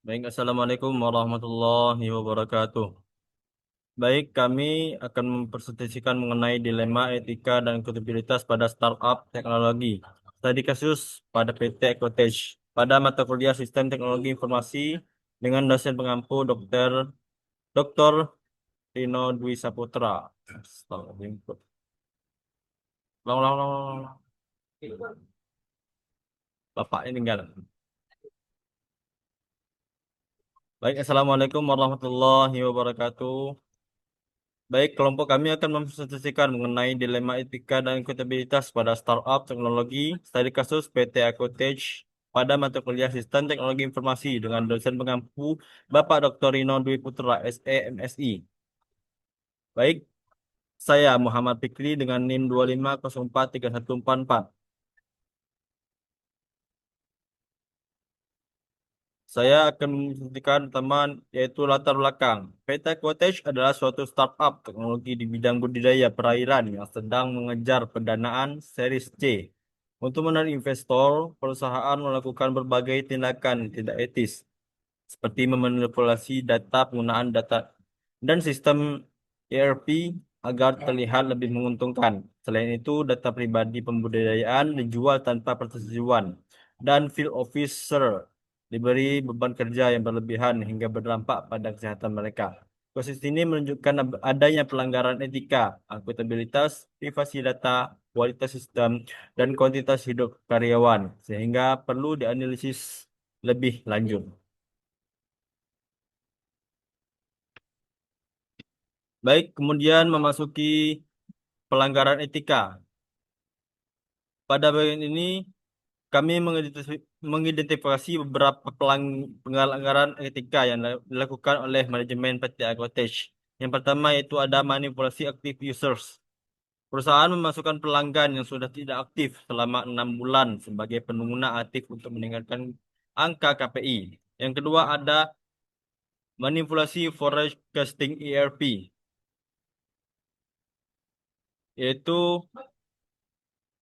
Baik, Assalamualaikum warahmatullahi wabarakatuh. Baik, kami akan mempresentasikan mengenai dilema etika dan akuntabilitas pada startup teknologi. Studi kasus pada PT Ecotech pada mata kuliah Sistem Teknologi Informasi dengan dosen pengampu Dr. Rino Dwi Saputra. Astagfirullahaladzim. Ulang, ulang, ulang, ulang. Bapak ini tinggal. Baik, Assalamualaikum warahmatullahi wabarakatuh. Baik, kelompok kami akan mempresentasikan mengenai dilema etika dan akuntabilitas pada startup teknologi studi kasus PT Acotech pada mata kuliah Sistem Teknologi Informasi dengan dosen pengampu Bapak Dr. Rino Dwi Putra, SE, MSI. Baik, saya Muhammad Fikri dengan NIM 25043144. Saya akan mempresentasikan teman yaitu latar belakang. PT Quotech adalah suatu startup teknologi di bidang budidaya perairan yang sedang mengejar pendanaan Series C. Untuk menarik investor, perusahaan melakukan berbagai tindakan tidak etis, seperti memanipulasi data penggunaan data dan sistem ERP agar terlihat lebih menguntungkan. Selain itu, data pribadi pembudidayaan dijual tanpa persetujuan, dan field officer diberi beban kerja yang berlebihan hingga berdampak pada kesehatan mereka. Proses ini menunjukkan adanya pelanggaran etika, akuntabilitas, privasi data, kualitas sistem, dan kuantitas hidup karyawan, sehingga perlu dianalisis lebih lanjut. Baik, kemudian memasuki pelanggaran etika. Pada bagian ini, kami mengidentifikasi beberapa pelanggaran etika yang dilakukan oleh manajemen PT Agrotech. Yang pertama yaitu ada manipulasi active users. Perusahaan memasukkan pelanggan yang sudah tidak aktif selama 6 bulan sebagai pengguna aktif untuk meningkatkan angka KPI. Yang kedua ada manipulasi forecasting ERP, yaitu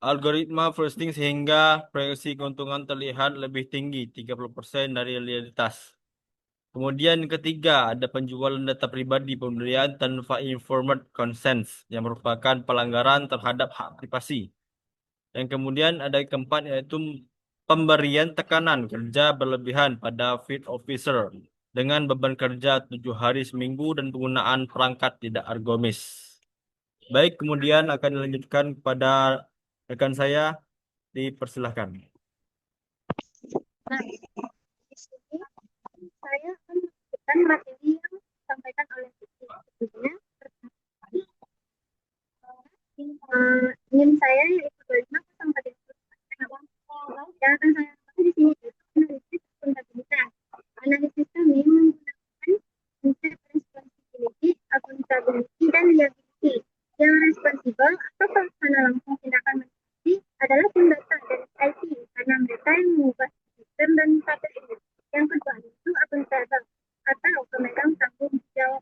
algoritma forecasting sehingga proyeksi keuntungan terlihat lebih tinggi 30% dari realitas. Kemudian yang ketiga, ada penjualan data pribadi pemberian tanpa informed consent yang merupakan pelanggaran terhadap hak privasi. Yang kemudian ada yang keempat yaitu pemberian tekanan kerja berlebihan pada field officer dengan beban kerja 7 hari seminggu dan penggunaan perangkat tidak ergonomis. Baik, kemudian akan dilanjutkan kepada rekan saya, dipersilahkan. Nah, di sini saya akan melanjutkan materi yang disampaikan oleh Siti. Sebelumnya, NIM saya yaitu 2504. Yang akan saya lakukan di sini yaitu analisis akuntabilitas. Analisis kami menggunakan konsep responsibility, accountability, dan liability. Yang responsibel atau pelaksana langsung tindakan manajemen adalah tim data dan IT karena mereka yang mengubah sistem dan KPI. Yang kedua itu akuntabel atau pemegang tanggung jawab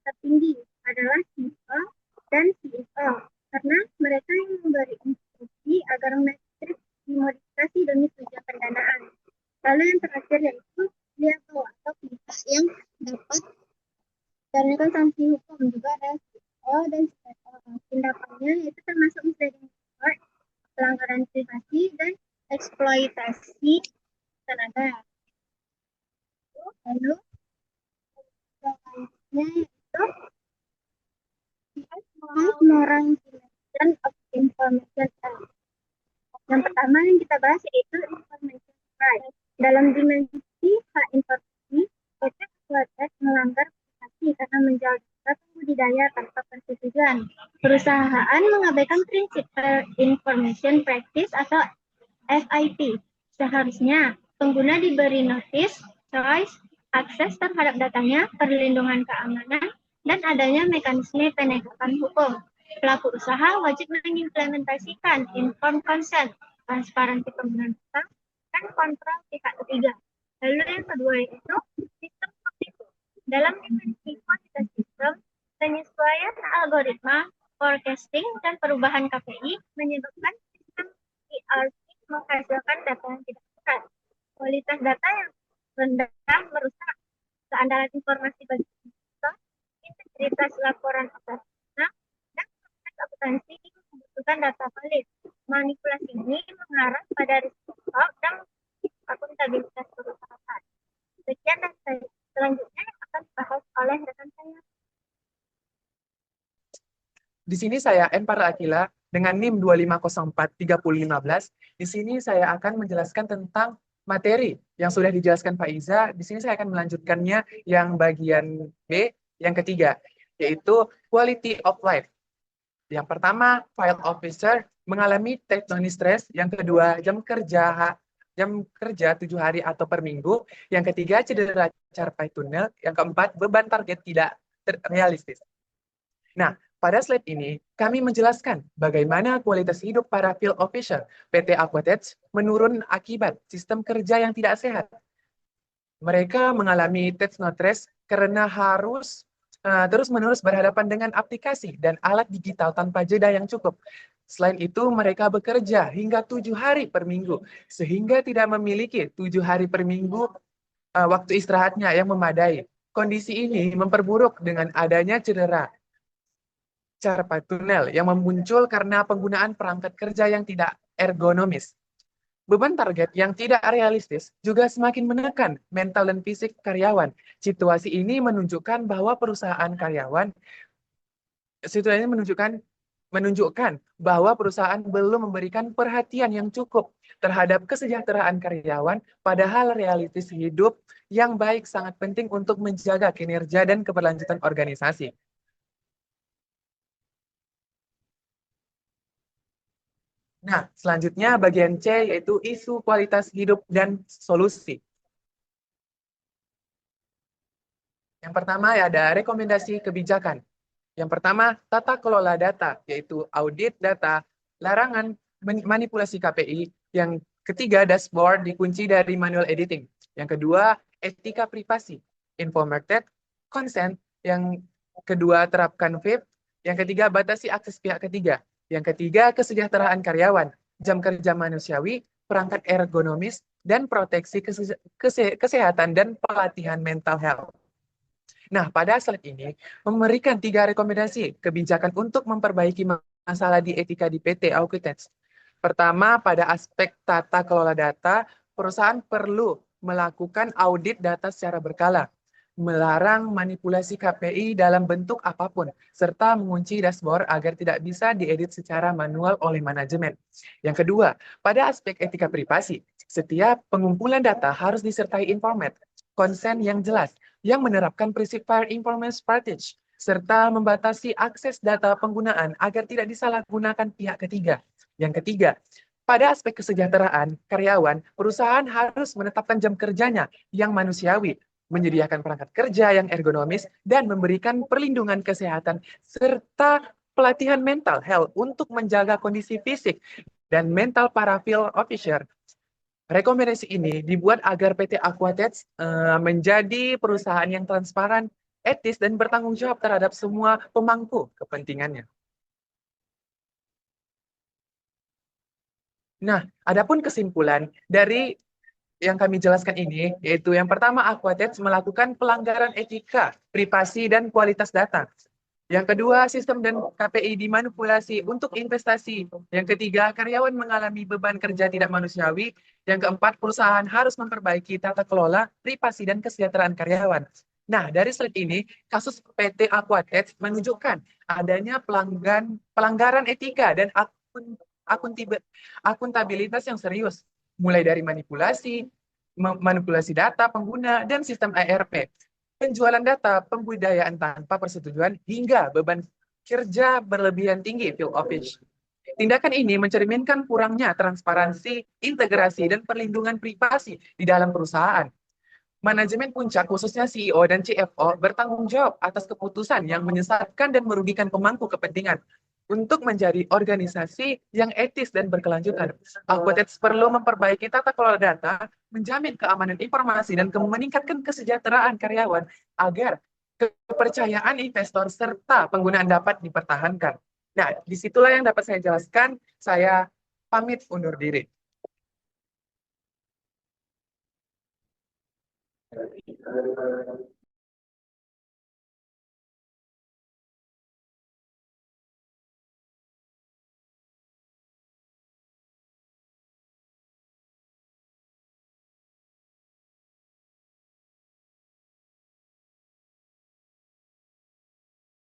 tertinggi adalah CEO dan CEO karena mereka yang memberi instruksi agar metrik dimodifikasi demi tujuan pendanaan. Lalu yang terakhir yaitu liable atau pihak yang dapat dikarenakan sanksi hukum juga ada CEO dan CEO. Tindakannya yaitu termasuk misleading report, pelanggaran privasi, dan eksploitasi tenaga. Lalu selanjutnya yaitu moral information of information act. Yang pertama yang kita bahas yaitu information right. Dalam dimensi hak informasi, PT Aquatech melanggar privasi karena menjual data budidaya tanpa persetujuan. Perusahaan mengabaikan prinsip information practice atau FIP. Seharusnya pengguna diberi notice, choice, akses terhadap datanya, perlindungan keamanan, dan adanya mekanisme penegakan hukum. Pelaku usaha wajib mengimplementasikan informed consent, transparansi penggunaan data, dan kontrol pihak ketiga. Lalu yang kedua yaitu sistem kognitif. Dalam dimensi kuantitas sistem, penyesuaian algoritma, forecasting, dan perubahan KPI menyebabkan sistem ERP menghasilkan data yang tidak tepat. Kualitas data yang rendah merusak keandalan informasi bagi investor, integritas laporan operasional, dan proses akuntansi membutuhkan data valid. Manipulasi ini mengarah pada risiko fraud dan akuntabilitas perusahaan. Sekian dan selanjutnya yang akan dibahas oleh rekan saya. Di sini saya Empar Akila dengan NIM 25043015. Di sini saya akan menjelaskan tentang materi yang sudah dijelaskan Pak Iza. Di sini saya akan melanjutkannya yang bagian B, yang ketiga, yaitu quality of life. Yang pertama, file officer mengalami tektonik stres. Yang kedua, jam kerja 7 hari atau per minggu. Yang ketiga, cedera carpal tunnel. Yang keempat, beban target tidak realistis. Nah, pada slide ini, kami menjelaskan bagaimana kualitas hidup para field officer PT Aquatage menurun akibat sistem kerja yang tidak sehat. Mereka mengalami technostress karena harus terus-menerus berhadapan dengan aplikasi dan alat digital tanpa jeda yang cukup. Selain itu, mereka bekerja hingga 7 hari per minggu, sehingga tidak memiliki 7 hari per minggu waktu istirahatnya yang memadai. Kondisi ini memperburuk dengan adanya cedera carpal tunnel yang muncul karena penggunaan perangkat kerja yang tidak ergonomis. Beban target yang tidak realistis juga semakin menekan mental dan fisik karyawan. Situasi ini menunjukkan bahwa bahwa perusahaan belum memberikan perhatian yang cukup terhadap kesejahteraan karyawan, padahal realitas hidup yang baik sangat penting untuk menjaga kinerja dan keberlanjutan organisasi. Nah, selanjutnya bagian C yaitu isu kualitas hidup dan solusi. Yang pertama ada rekomendasi kebijakan. Yang pertama, tata kelola data, yaitu audit data, larangan manipulasi KPI. Yang ketiga, dashboard dikunci dari manual editing. Yang kedua, etika privasi, informed consent. Yang kedua, terapkan VIP. Yang ketiga, batasi akses pihak ketiga. Yang ketiga, kesejahteraan karyawan, jam kerja manusiawi, perangkat ergonomis, dan proteksi kesehatan dan pelatihan mental health. Nah, pada slide ini memberikan 3 rekomendasi kebijakan untuk memperbaiki masalah di etika di PT Aquatage. Pertama, pada aspek tata kelola data, perusahaan perlu melakukan audit data secara berkala, melarang manipulasi KPI dalam bentuk apapun, serta mengunci dashboard agar tidak bisa diedit secara manual oleh manajemen. Yang kedua, pada aspek etika privasi, setiap pengumpulan data harus disertai informed, konsen yang jelas, yang menerapkan prinsip fair information partage, serta membatasi akses data penggunaan agar tidak disalahgunakan pihak ketiga. Yang ketiga, pada aspek kesejahteraan karyawan, perusahaan harus menetapkan jam kerjanya yang manusiawi, menyediakan perangkat kerja yang ergonomis, dan memberikan perlindungan kesehatan, serta pelatihan mental health untuk menjaga kondisi fisik dan mental para field officer. Rekomendasi ini dibuat agar PT Aquatage menjadi perusahaan yang transparan, etis, dan bertanggung jawab terhadap semua pemangku kepentingannya. Nah, adapun kesimpulan dari yang kami jelaskan ini, yaitu yang pertama, Aquatage melakukan pelanggaran etika, privasi, dan kualitas data. Yang kedua, sistem dan KPI dimanipulasi untuk investasi. Yang ketiga, karyawan mengalami beban kerja tidak manusiawi. Yang keempat, perusahaan harus memperbaiki tata kelola, privasi, dan kesejahteraan karyawan. Nah, dari slide ini, kasus PT Aquatage menunjukkan adanya pelanggaran etika dan akuntabilitas yang serius, mulai dari manipulasi data pengguna, dan sistem ERP. Penjualan data, pembudayaan tanpa persetujuan, hingga beban kerja berlebihan tinggi field office. Tindakan ini mencerminkan kurangnya transparansi, integrasi, dan perlindungan privasi di dalam perusahaan. Manajemen puncak, khususnya CEO dan CFO, bertanggung jawab atas keputusan yang menyesatkan dan merugikan pemangku kepentingan. Untuk menjadi organisasi yang etis dan berkelanjutan, Aquatage perlu memperbaiki tata kelola data, menjamin keamanan informasi, dan meningkatkan kesejahteraan karyawan agar kepercayaan investor serta penggunaan dapat dipertahankan. Nah, disitulah yang dapat saya jelaskan. Saya pamit undur diri.